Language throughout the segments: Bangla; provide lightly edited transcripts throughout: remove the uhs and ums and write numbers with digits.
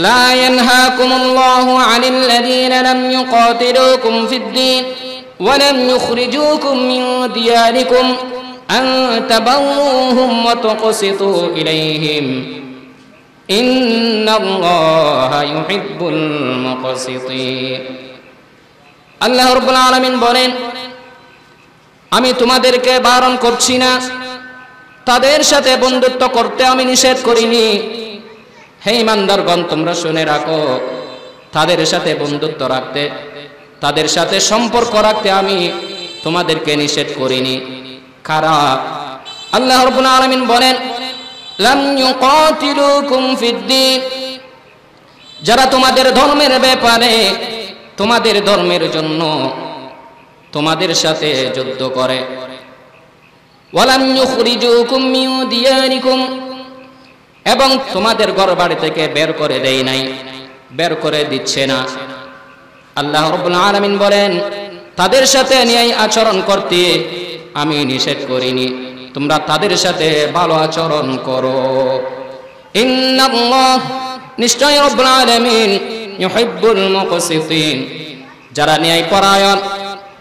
লা ইয়ানহাকুমুল্লাহু আনিল লাযীনা লাম ইউকাতিলুকুম ফিদ-দীন ওয়া লাম ইউখরিজুকুম মিন দিয়ারিকুম আন তাবাররুহুম ওয়া তুকসিতু ইলাইহিম ইন্নাল্লাহা ইউহিব্বুল মুকসিতিন। আল্লাহ রাব্বুল আলামিন বলেন, আমি তোমাদেরকে বারণ করছি না, তাদের সাথে বন্ধুত্ব করতে আমি নিষেধ করিনি। হে ঈমানদারগণ, তোমরা শুনে রাখো, তাদের সাথে বন্ধুত্ব রাখতে, তাদের সাথে সম্পর্ক রাখতে আমি তোমাদেরকে নিষেধ করিনি। কারা? আল্লাহ রাব্বুল আলামিন বলেন, লাম ইউকাতিলুকুম ফিদ-দীন, যারা তোমাদের ধর্মের ব্যাপারে, তোমাদের ধর্মের জন্য তোমাদের সাথে যুদ্ধ করে, ওয়ালাম ইউখরিজুকুম মিন দিয়ারিকুম, এবং তোমাদের ঘরবাড়ি থেকে বের করে দেয় নাই, বের করে দিচ্ছে না। আল্লাহ রাব্বুল আলামিন বলেন, তাদের সাথে ন্যায় আচরণ করতে আমি নিষেধ করিনি, তোমরা তাদের সাথে ভালো আচরণ করো। ইন্নাল্লাহ, নিশ্চয় রব্বুল আলামিন, ইউহিব্বুল মুকসিতিন, যারা ন্যায় পরায়ণ,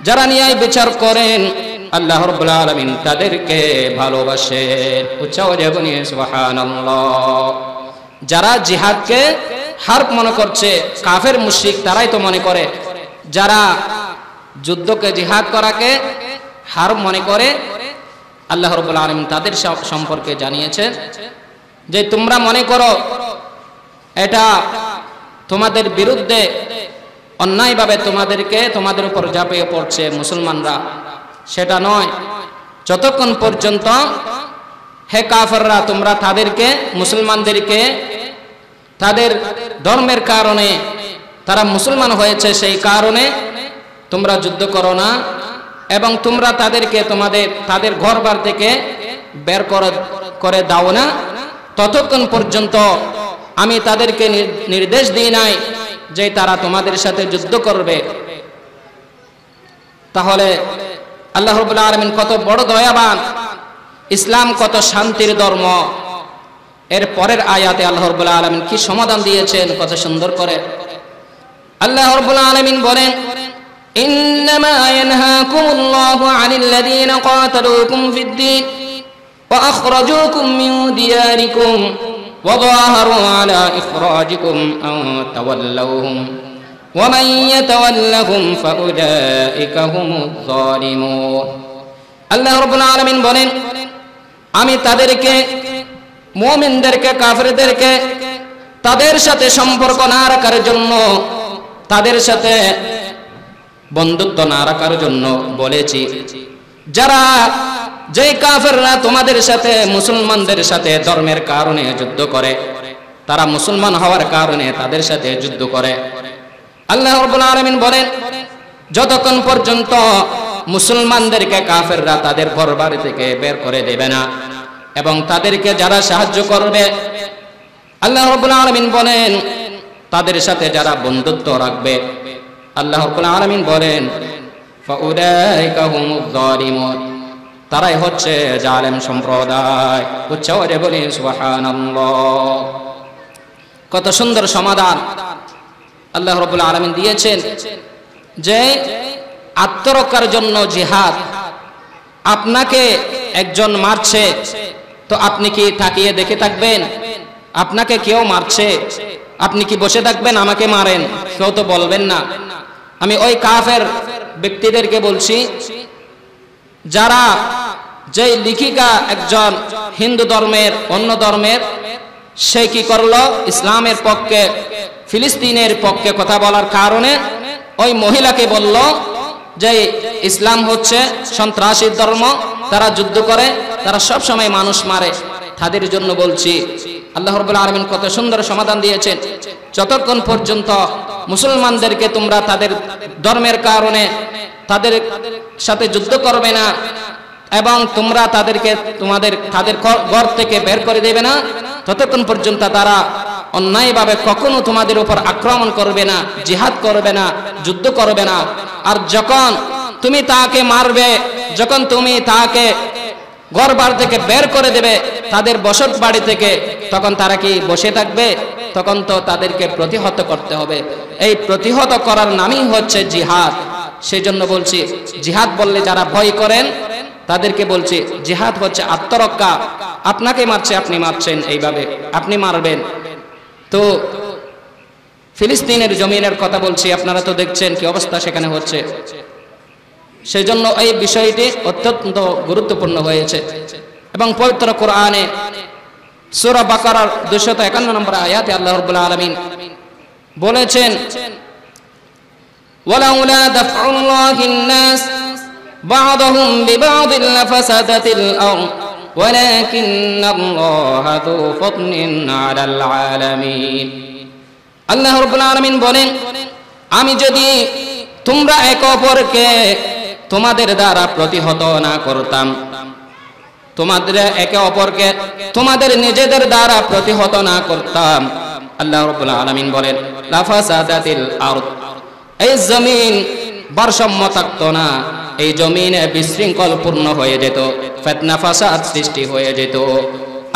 যারা ন্যায় বিচার করেন, আল্লাহ রাব্বুল আলামিন তাদেরকে ভালোবাসেন। উচ্চারণ বলি সুবহানাল্লাহ। যারা জিহাদকে হারব মনে করছে, কাফের মুশরিক, তারাই তো মনে করে, যারা যুদ্ধকে জিহাদ করাকে হারব মনে করে, আল্লাহ রাব্বুল আলামিন তাদের সম্পর্কে জানিয়েছেন যে তোমরা মনে করো এটা তোমাদের বিরুদ্ধে অন্যায়ভাবে তোমাদের উপর ঝাঁপিয়ে পড়ছে মুসলমানরা, সেটা নয়। যতক্ষণ পর্যন্ত হে কাফেররা, তোমরা তাদেরকে, মুসলমানদেরকে, তাদের ধর্মের কারণে, তারা মুসলমান হয়েছে সেই কারণে তোমরা যুদ্ধ করো না, এবং তোমরা তাদেরকে তাদের ঘরবাড়ি থেকে বের করে দাও না, ততক্ষণ পর্যন্ত আমি তাদেরকে নির্দেশ দিই নাই যে তারা তোমাদের সাথে যুদ্ধ করবে। তাহলে আল্লাহ রাব্বুল আলামিন কত বড় দয়াবান, ইসলাম কত শান্তির ধর্ম। এর পরের আয়াতে আল্লাহ রাব্বুল আলামিন কি সমাধান দিয়েছেন কত সুন্দর করে। আল্লাহ রাব্বুল আলামিন বলেন, ইন্নামা ইয়ানহাকুমুল্লাহু আনিল লাযীনা কাতালুকুম ফিদ-দীন ওয়া আখরাজুকুম মিন দিয়ারিকুম ওয়া যাহারু আলা ইখরাজিকুম আন তাওয়াল্লাউহুম ওয়া মান ইয়াতাওয়াল্লাহুম ফাউলাইকা হুমুয যালিমুন। আল্লাহ রাব্বুল আলামিন বলেন, আমি তাদেরকে, মুমিনদেরকে, কাফেরদেরকে তাদের সাথে সম্পর্ক না রাখার জন্য, তাদের সাথে বন্ধুত্ব না রাখার জন্য বলেছি। যেই কাফেররা তোমাদের সাথে, মুসলমানদের সাথে ধর্মের কারণে যুদ্ধ করে, তারা মুসলমান হওয়ার কারণে তাদের সাথে যুদ্ধ করে, আল্লাহ রাব্বুল আলামিন বলেন, যতক্ষণ পর্যন্ত মুসলমানদেরকে কাফেররা তাদের ঘরবাড়ি থেকে বের করে দেবে না, এবং তাদেরকে যারা সাহায্য করবে, আল্লাহ রাব্বুল আলামিন বলেন, তাদের সাথে যারা বন্ধুত্ব রাখবে, আল্লাহ রাব্বুল আলামিন বলেন, ফাউলাইকা হুমুয যালিমুন, তারাই হচ্ছে জালেম সম্প্রদায়। উচ্চারণে বলি সুবহানাল্লাহ। কত সুন্দর সমাধান আল্লাহ রাব্বুল আলামিন দিয়েছেন যে আত্মরক্ষার জন্য জিহাদ। আপনাকে একজন মারছে, তো আপনি কি তাকিয়ে দেখে থাকবেন? আপনাকে কেউ মারছে, আপনি কি বসে থাকবেন আমাকে মারেন? কেউ তো বলবেন না। আমি ওই কাফের ব্যক্তিদেরকে বলছি, যারা, যে লেখিকা একজন হিন্দু ধর্মের, অন্য ধর্মের, সে কি করলো, ইসলামের পক্ষে, ফিলিস্তিনের পক্ষে কথা বলার কারণে ওই মহিলাকে বলল যে ইসলাম হচ্ছে সন্ত্রাসী ধর্ম, তারা যুদ্ধ করে, তারা সব সময় মানুষ মারে। তাদের জন্য বলছি, আল্লাহ রাব্বুল আলামিন কত সুন্দর সমাধান দিয়েছেন, যতক্ষণ পর্যন্ত মুসলমানদেরকে তোমরা তাদের ধর্মের কারণে তাদের সাথে যুদ্ধ করবে না, এবং তোমরা তাদেরকে তাদের ঘর থেকে বের করে দেবে না, ততক্ষণ পর্যন্ত তারা অন্যায়ভাবে কখনো তোমাদের উপর আক্রমণ করবে না, জিহাদ করবে না, যুদ্ধ করবে না। আর যখন তুমি তাকে মারবে, যখন তুমি তাকে ঘরবাড়ি থেকে বের করে দেবে, তাদের বসত বাড়ি থেকে, তখন তারা কি বসে থাকবে? তখন তো তাদেরকে প্রতিহত করতে হবে। এই প্রতিহত করার নামই হচ্ছে জিহাদ। সেই জন্য বলছি, জিহাদ বললে যারা ভয় করেন তাদেরকে বলছি, জিহাদ হচ্ছে আত্মরক্ষা। আপনাকে মারছে, আপনি মারছেন, এইভাবে আপনি মারবেন। তো ফিলিস্তিনের জমিনের কথা বলছি, আপনারা তো দেখছেন কি অবস্থা সেখানে হচ্ছে। সেই জন্য এই বিষয়টি অত্যন্ত গুরুত্বপূর্ণ হয়েছে। এবং পবিত্র কোরআনে সূরা বাকারার 251 নম্বর আয়াতে আল্লাহ রাব্বুল আলামিন বলেছেন, ওয়ালাউলা দাফউল্লাহিন নাস বা'দাহুম বিবা'দিন লাফাসাদাতিল আরদ ওয়ালাকিন্নাল্লাহা যু ফাদলিন আলাল আলামিন। আল্লাহ রাব্বুল আলামিন বলেন, আমি যদি তোমরা একে অপরকে তোমাদের দ্বারা প্রতিহত না করতাম, তোমাদের একে অপরকে তোমাদের নিজেদের দ্বারা প্রতিহত না করতাম, আল্লাহ রাব্বুল আলামিন বলেন লাফাসাদাতিল আরদ, এই জমিন ভারসাম্য থাকতো না, এই জমিনে বিশৃঙ্খল পূর্ণ হয়ে যেত, ফিতনা ফাসাদ সৃষ্টি হয়ে যেত।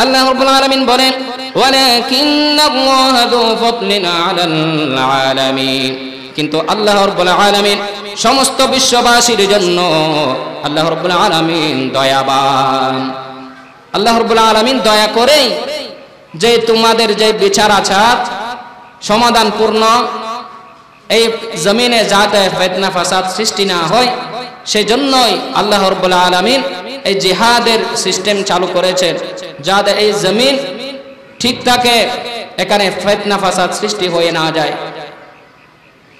আল্লাহ রাব্বুল আলামিন বলেন ওয়ালাকিন্নাল্লাহা যু ফাদলিন আলাল আলামিন, কিন্তু আল্লাহ রাব্বুল আলামিন সমস্ত বিশ্ববাসীর জন্য আল্লাহ রাব্বুল আলামিন দয়াবান। আল্লাহ রাব্বুল আলামিন দয়া করেই যে তোমাদের যে বিচার আচার সমাধানপূর্ণ, এই জমিনে যাতে ফিতনা ফাসাদ সৃষ্টি না হয়, সেই জন্যই আল্লাহ রাব্বুল আলামিন এই জিহাদের সিস্টেম চালু করেছেন, যাতে এই জমিন ঠিক থাকে, এখানে ফিতনা ফাসাদ সৃষ্টি হয়ে না যায়।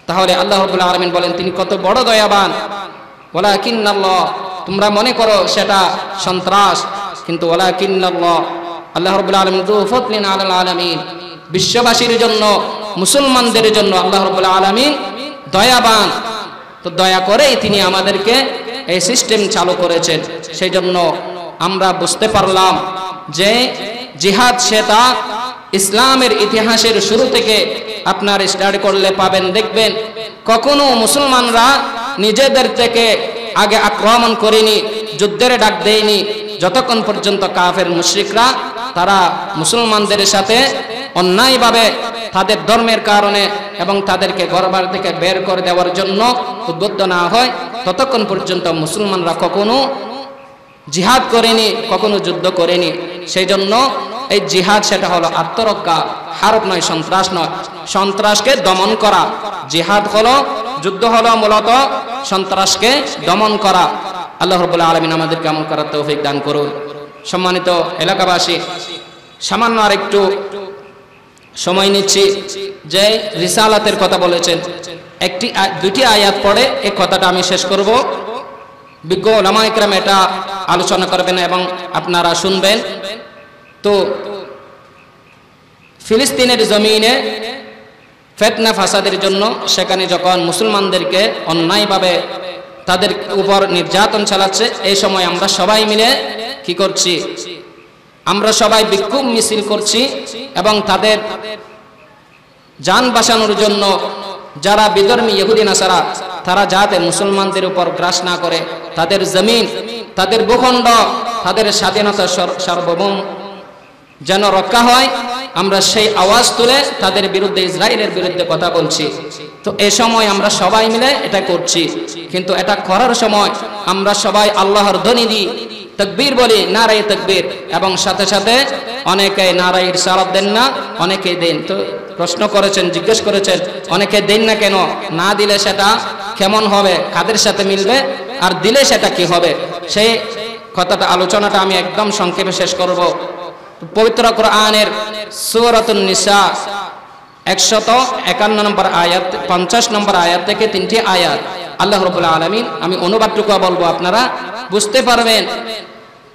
তাহলে আল্লাহ রাব্বুল আলামিন বলেন তিনি কত বড় দয়াবান। ওয়ালাকিন্নাল্লাহ, তোমরা মনে করো সেটা সন্ত্রাস, কিন্তু ওয়ালাকিন্নাল্লাহ, আল্লাহ রাব্বুল আলামিন যু ফাদলিন আলাল আলামিন, বিশ্ববাসীর জন্য, মুসলমানদের জন্য আল্লাহ রাব্বুল আলামিন দয়াবান। তো দয়া করেই তিনি আমাদেরকে এই সিস্টেম চালু করেছেন। সেই জন্য আমরা বুঝতে পারলাম যে জিহাদ সেটা ইসলামের ইতিহাসের শুরু থেকে আপনার স্টাডি করলে পাবেন, দেখবেন কখনো মুসলমানরা নিজেদের থেকে আগে আক্রমণ করেনি, যুদ্ধের ডাক দেয়নি, যতক্ষণ পর্যন্ত কাফের মুশরিকরা তারা মুসলমানদের সাথে অন্যায়ভাবে তাদের ধর্মের কারণে এবং তাদেরকে ঘরবাড়ি থেকে বের করে দেওয়ার জন্য উদ্বুদ্ধ না হয়, ততক্ষণ পর্যন্ত মুসলমানরা কখনো জিহাদ করেনি, কখনো যুদ্ধ করেনি। সেই জন্য এই জিহাদ সেটা হলো আত্মরক্ষা, হারব নয়, সন্ত্রাস নয়। সন্ত্রাসকে দমন করা, জিহাদ হলো, যুদ্ধ হলো মূলত সন্ত্রাসকে দমন করা। আল্লাহ রাব্বুল আলামিন আমাদেরকে আমল করার তৌফিক দান করুন। সম্মানিত এলাকাবাসী, সামান্য আর একটু সময় নিচ্ছি। যে রিসালাতের কথা বলেছেন, দুটি আয়াত পড়ে এই কথাটা আমি শেষ করব। বিজ্ঞ উলামা ইকরাম এটা আলোচনা করবেন এবং আপনারা শুনবেন। তো ফিলিস্তিনের জমিনে ফিতনা ফাসাদের জন্য সেখানে যখন মুসলমানদেরকে অন্যায়ভাবে তাদের উপর নির্যাতন চালাচ্ছে, এই সময় আমরা সবাই মিলে কি করছি? আমরা সবাই বিক্ষোভ মিছিল করছি এবং তাদের জান বাঁচানোর জন্য যারা বিধর্মী ইহুদি নাসারা তারা যাতে মুসলমানদের উপর গ্রাস না করে, তাদের জমিন, তাদের ভূখণ্ড, তাদের স্বাধীনতা সার্বভৌম যেন রক্ষা হয়, আমরা সেই আওয়াজ তুলে তাদের বিরুদ্ধে, ইসরায়েলের বিরুদ্ধে কথা বলছি। তো এই সময় আমরা সবাই মিলে এটা করছি, কিন্তু এটা করার সময় আমরা সবাই আল্লাহর ধ্বনি দিই, তাকবীর বলি, নারায়ে তাকবীর, এবং সাথে সাথে অনেকে নারায়ে ইরসালাত দেন না, অনেকে দেন। তো প্রশ্ন করেছেন, জিজ্ঞেস করেছেন অনেকে দেন না কেন? না দিলে সেটা কেমন হবে, কাদের সাথে মিলবে, আর দিলে সেটা কি হবে? সেই কথাটা, আলোচনাটা আমি একদম সংক্ষেপে শেষ করব। পবিত্র কোরআনের সূরাতুন নিসা 151 নম্বর আয়াত, 50 নম্বর আয়াত থেকে 3টি আয়াত আল্লাহ রাব্বুল আলামিন, আমি অনুবাদটুকু বলবো, আপনারা বুঝতে পারবেন।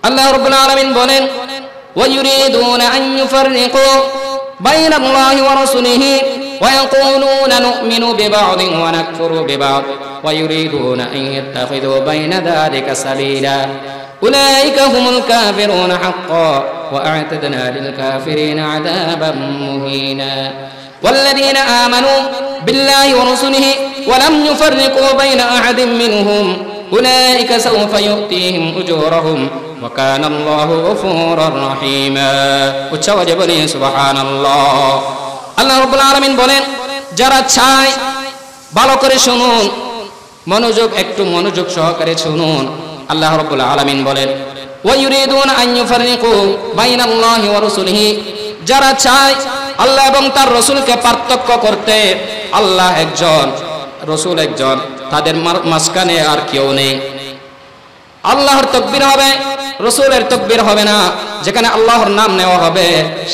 আল্লাহ রাব্বুল আলামিন বলেন, ওয়া ইউরিদুনা আন ইউফাররিকু বাইনাল্লাহি ওয়া রাসূলিহি ওয়া ইয়াকুলুনা নু'মিনু বিবা'দিন ওয়া নাকফুরু বিবা'দ ওয়া ইউরিদুনা আন ইয়াত্তাখিযু বাইনা যালিকা সাবিলা উলাইকা হুমুল কাফিরুনা হাক্কান ওয়া আ'তাদনা লিল কাফিরিনা আযাবাম মুহিনা والذين آمنوا بالله ورسله ولم يفرقوا بين أحد منهم أولئك سوف يؤتيهم أجورهم ওয়া কানাল্লাহু গফুরুর রহিমা। উচ্চ আওয়াজে বলি সুবহানাল্লাহ। আল্লাহ রাব্বুল আলামিন বলেন, যারা চায়, ভালো করে শুনুন, একটু মনোযোগ সহকারে শুনুন। আল্লাহ রাব্বুল আলামিন বলেন, ওয়া ইউরিদুনা আন ইউফাররিকু বাইনাল্লাহি ওয়া রাসূলিহি, যারা চায় আল্লাহ এবং তার রাসূলকে পার্থক্য করতে, আল্লাহ একজন, রাসূল একজন, তাদের মাঝখানে আর কেউ নেই। আল্লাহর তাকবীর হবে, রাসূলের তাকবীর হবে না। যেখানে আল্লাহর নাম নেওয়া হবে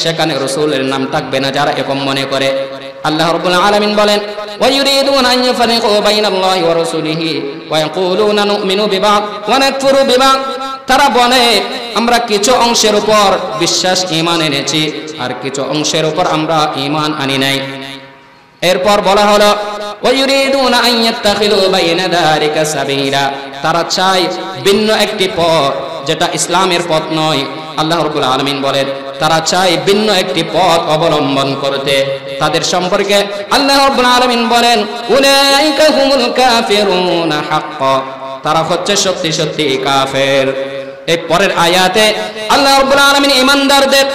সেখানে রাসূলের নাম থাকবে না, যারা এরকম মনে করে। আল্লাহ রাব্বুল আলামিন বলেন, ওয়া ইউরিদুনা আন ইউফাররিকু বাইনাল্লাহি ওয়া রাসূলিহি ওয়া ইয়াকুলুনা নুমিনু বিবা'দ ওয়া নাকফুরু বিবা'দ, তারা বলে আমরা কিছু অংশের উপর বিশ্বাস ঈমান এনেছি আর কিছু অংশের উপর আমরা ঈমান আনি নাই। এরপর বলা হলো, ওয়া ইউরিদুনা আন ইয়াত্তাখিযু বাইনা যালিকা সাবিলা, তারা চায় ভিন্ন একটি পথ যেটা ইসলামের পথ নয়। আল্লাহ রাব্বুল আলামিন বলেন, তারা চায় ভিন্ন একটি পথ অবলম্বন করতে। তাদের সম্পর্কে আল্লাহ রাব্বুল আলামিন বলেন, উলাইকা হুমুল কাফিরুনা হাক্কা, তারা হচ্ছে সত্যি সত্যি কাফের। এই পরের আয়াতে আল্লাহ রাব্বুল আলামিন ঈমানদারদের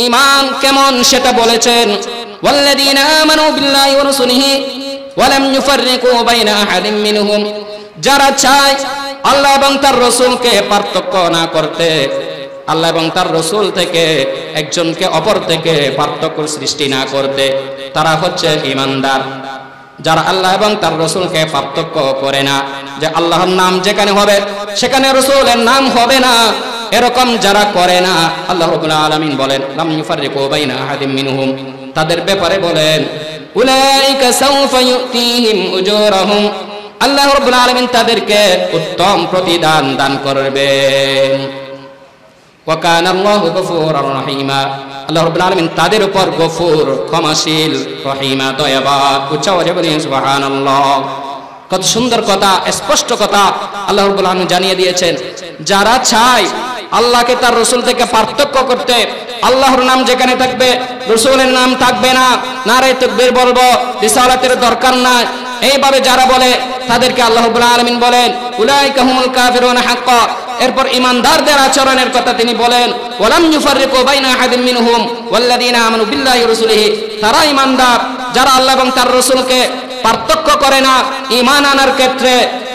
ঈমান কেমন সেটা বলেছেন, ওয়াল্লাযীনা আমানু বিল্লাহি ওয়া রাসূলিহি ওয়া লাম ইউফাররিকু বাইনা আহাদিন মিনহুম, যারা চায় আল্লাহ এবং তার রাসূলকে পার্থক্য না করতে, আল্লাহ এবং তার রাসূল থেকে একজনকে অপর থেকে পার্থক্য সৃষ্টি না করতে, তারা হচ্ছে ঈমানদার। যারা আল্লাহ এবং তার রাসূলকে পার্থক্য করে না, যে আল্লাহর নাম যেখানে হবে সেখানে রাসূলের নাম হবে না, এরকম যারা করে না, আল্লাহ রাব্বুল আলামিন বলেন, লাম ইউফাররিকু বাইনা আহাদিন মিনহুম, তাদের ব্যাপারে বলেন, উলাইকা সাউফা ইউতিহিম উজুরাহুম, আল্লাহ রাব্বুল আলামিন তাদেরকে উত্তম প্রতিদান দান করবেন। ওয়া কানাল্লাহু গফুরুর রহিমা, আল্লাহ রাব্বুল আলামিন তাদের উপর গফুর, ক্ষমাশীল, রহিমা, দয়াবান। উচ্চ আওয়াজে বলেন সুবহানাল্লাহ। কত সুন্দর কথা, স্পষ্ট কথা আল্লাহ রাব্বুল আলামিন জানিয়ে দিয়েছেন। যারা চায় আল্লাহকে তার রাসূল থেকে পার্থক্য করতে, আল্লাহর নাম যেখানে থাকবে রাসূলের নাম থাকবে না, নারে তাকবীর বলবো, রিসালাতের দরকার নাই, এইভাবে যারা বলে তাদেরকে আল্লাহ রাব্বুল আলামিন বলেন, উলাইকা হুমুল কাফিরুনা হাক্কা। এরপর ঈমানদারদের আচরণের কথা তিনি বলেন, ওয়ালাম ইউফাররিকু বাইনা আহাদিন মিনহুম ওয়াল্লাযীনা আমানু বিল্লাহি ওয়া রাসূলিহি, তারা ঈমানদার যারা আল্লাহ এবং তার রাসূলকে পার্থক্য করে না ঈমান আনার ক্ষেত্রে,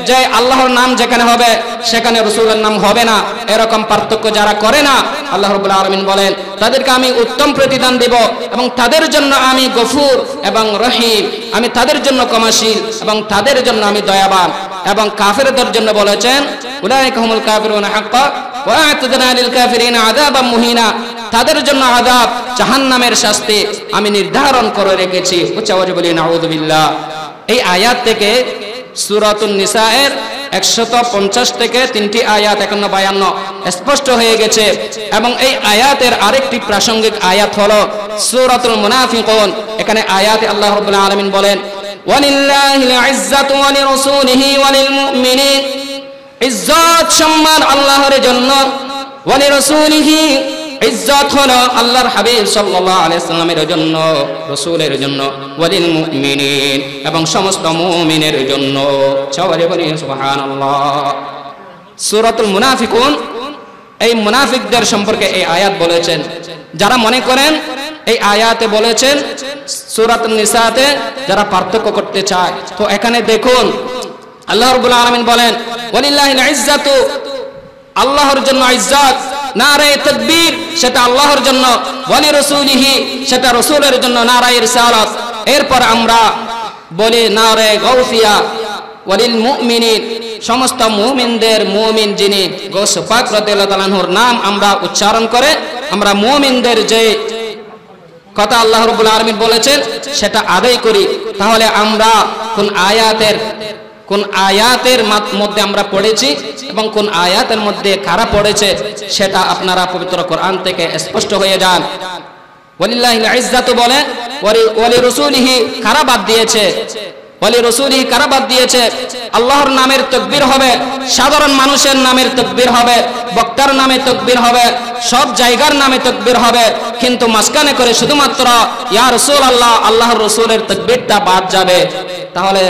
যে আল্লাহর নাম যেখানে হবে সেখানে রাসূলের নাম হবে না, এরকম পার্থক্য যারা করে না, আল্লাহ রাব্বুল আলামিন বলেন তাদেরকে আমি উত্তম প্রতিদান দেব এবং তাদের জন্য আমি গফুর এবং রহিম, আমি তাদের জন্য ক্ষমাশীল এবং তাদের জন্য আমি দয়াবান। এবং কাফেরদের জন্য বলেছেন, উলাইকা হুমুল কাফিরুনা হাক্কা ওয়া আ'তাদনা লিল কাফিরিনা আযাবাম মুহিনা, তাদের জন্য আযাব, জাহান্নামের শাস্তি আমি নির্ধারণ করে রেখেছি। উচ্চ আওয়াজে বলি নাউযুবিল্লাহ। এই আয়াত থেকে সূরাতুন নিসায়ের 150 থেকে 3টি আয়াত 51-52 স্পষ্ট হয়ে গেছে। এবং এই আয়াতের আরেকটি প্রাসঙ্গিক আয়াত হলো সূরাতুল মুনাফিকুন। এখানে আয়াতে আল্লাহ রাব্বুল আলামিন বলেন, ওয়ালিল্লাহিল ইজ্জাতু ওয়া লিরাসূলিহি ওয়া লিল মুমিনিন, ইজ্জত সম্মান আল্লাহর জন্য, ওয়া লিরাসূলিহি ইজ্জত হলো আল্লাহর হাবিব সাল্লাল্লাহু আলাইহি সাল্লামের জন্য, রাসূলের জন্য, ওয়া লিল মুমিনিন এবং সমস্ত মুমিনের জন্য। সবাই বলি সুবহানাল্লাহ। সূরাতুল মুনাফিকুন, এই মুনাফিকদের সম্পর্কে এই আয়াত বলেছেন। যারা মনে করেন এই আয়াতে বলেছেন সূরাতুন নিসাতে যারা পার্থক্য করতে চায়, তো এখানে দেখুন আল্লাহ রাব্বুল আলামিন বলেন, ওয়ালিল্লাহিল ইজ্জাতু, আল্লাহর জন্য ইজ্জত, নারে তাকবীর সেটা আল্লাহর জন্য, ওয়া লিরাসূলিহি সেটা রাসূলের জন্য, নারে রিসালাত। এরপর আমরা বলি নারে গাউসিয়া, ওয়া লিল মুমিনিন, সমস্ত মুমিনদের, মুমিন যিনি গৌস পাক রাদিয়াল্লাহু তাআলা আনহুর নাম আমরা উচ্চারণ করে আমরা মুমিনদের যে কথা আল্লাহ রাব্বুল আলামিন বলেছেন সেটা আদায় করি, তাহলে আমরা কোন আয়াতের মধ্যে আমরা পড়েছি এবং কোন আয়াতের মধ্যে কারা পড়েছে সেটা আপনারা পবিত্র কোরআন থেকে স্পষ্ট হয়ে যান। ওয়ালিল্লাহিল ইজ্জাতু বলে, ওয়া লিরাসূলিহি কারা বাদ দিয়েছে, ওয়া লিরাসূলিহি কারা বাদ দিয়েছে, আল্লাহর নামের তাকবীর হবে, সাধারণ মানুষের নামের তাকবীর হবে, বক্তার নামে তাকবীর হবে, সব জায়গার নামে তাকবীর হবে, কিন্তু মাঝখানে করে শুধুমাত্র ইয়া রাসূলুল্লাহ, আল্লাহর রাসূলের তাকবীরটা বাদ যাবে। তাহলে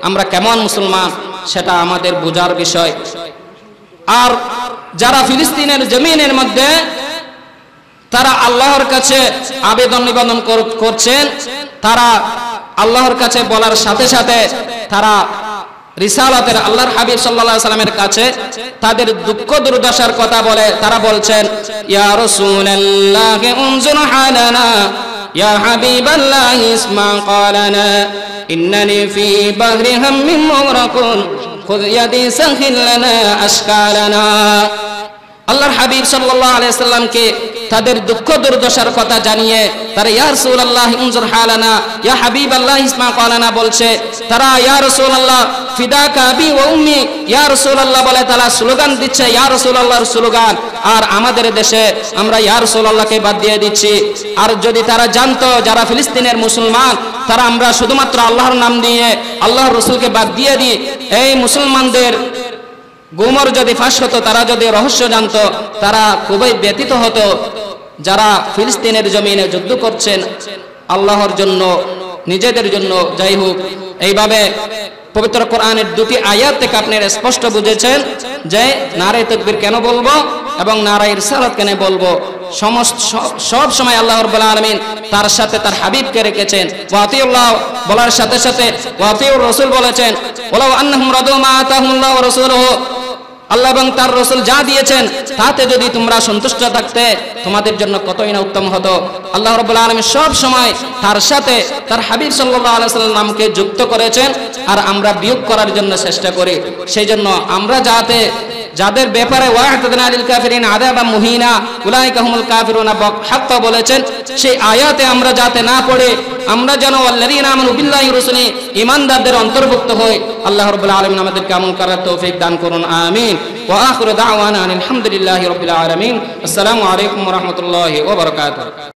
আমরা কেমন মুসলমান সেটা আমাদের বোঝার বিষয়। আর যারা ফিলিস্তিনের জমিনের মধ্যে তারা আল্লাহর কাছে আবেদন নিবেদন করছেন, তারা আল্লাহর কাছে বলার সাথে সাথে তারা রিসালাতের আল্লাহর হাবিব সাল্লাল্লাহু আলাইহি সাল্লামের কাছে তাদের দুঃখ দুর্দশার কথা বলে তারা বলছেন, ইয়া রাসূলুল্লাহ উনজুর হালানা ইয়া হাবিবাল্লাহ ইসমা ক্বালানা ইন্নানি ফি বাহরি হাম্মিন মুগরাকুন খুয ইয়াদি সাহিল লানা আশকালানা। আল্লাহর হাবিব সাল্লাল্লাহু আলাইহি সাল্লামকে তাদের দুঃখ দুর্দশার কথা জানিয়ে তারা ইয়া রাসূলুল্লাহ উনজুর হালানা ইয়া হাবিবাল্লাহ ইসমা ক্বালানা বলছে, তারা ইয়া রাসূলুল্লাহ ফিদাকা আবি ওয়া উম্মি ইয়া রাসূলুল্লাহ বলে তারা স্লোগান দিচ্ছে, ইয়া রাসূলুল্লাহর স্লোগান। আর আমাদের দেশে আমরা ইয়া রাসূলুল্লাহকে বাদ দিয়ে দিচ্ছি। আর যদি তারা জানতো যারা ফিলিস্তিনের মুসলমান তারা আমরা শুধুমাত্র আল্লাহর নাম দিয়ে আল্লাহর রাসূলকে বাদ দিয়ে দিই, এই মুসলমানদের গুমর যদি ফাঁস হতো, তারা যদি রহস্য জানতো তারা খুবই ব্যথিত হতো। যারা ফিলিস্তিনের জমিনে যুদ্ধ করছেন আল্লাহর জন্য, নিজেদের জন্য, যাই হোক, এইভাবে পবিত্র কোরআনের দুটি আয়াত থেকে আপনারা স্পষ্ট বুঝেছেন যে নারে তাকবীর কেন বলবো এবং নারে রিসালাত কেন বলবো। সব সময় আল্লাহ রাব্বুল আলামিন তার সাথে তার হাবিবকে রেখেছেন। ওয়াতিউল্লাহ বলার সাথে সাথে ওয়াতিউর রাসূল বলেছেন, ওয়ালাউ আন্নাহুম রাদু মা আতাহুল্লাহু ওয়া রাসূলুহু, আল্লাহ এবং তার রাসূল যা দিয়েছেন তাতে যদি তোমরা সন্তুষ্ট থাকতে তোমাদের জন্য কতই না উত্তম হতো। আল্লাহ রাব্বুল আলামিন সব সময় তার সাথে তার হাবিব সাল্লাল্লাহু আলাইহি ওয়াসাল্লাম নামকে যুক্ত করেছেন, আর আমরা বিয়োগ করার জন্য চেষ্টা করি। সেই জন্য আমরা যাদের ব্যাপারে ওয়া'তাদনা লিল কাফিরিন আযাবাম মুহিনা উলাইকা হুমুল কাফিরুনা হাক্কা বলেছেন, সেই আয়াতে আমরা যাতে না পড়ে আমরা যেন আল্লাযীনা আমানু বিল্লাহি ওয়া রাসূলিহি ঈমানদারদের অন্তর্ভুক্ত হই। আল্লাহ রাব্বুল আলামিন আমাদেরকে আমল করার তৌফিক দান করুন, আমিন। ওয়া আখিরু দাওয়ানা আলহামদুলিল্লাহি রাব্বিল আলামিন। আসসালামু আলাইকুম ওয়া রাহমাতুল্লাহি ওয়া বারাকাতুহু।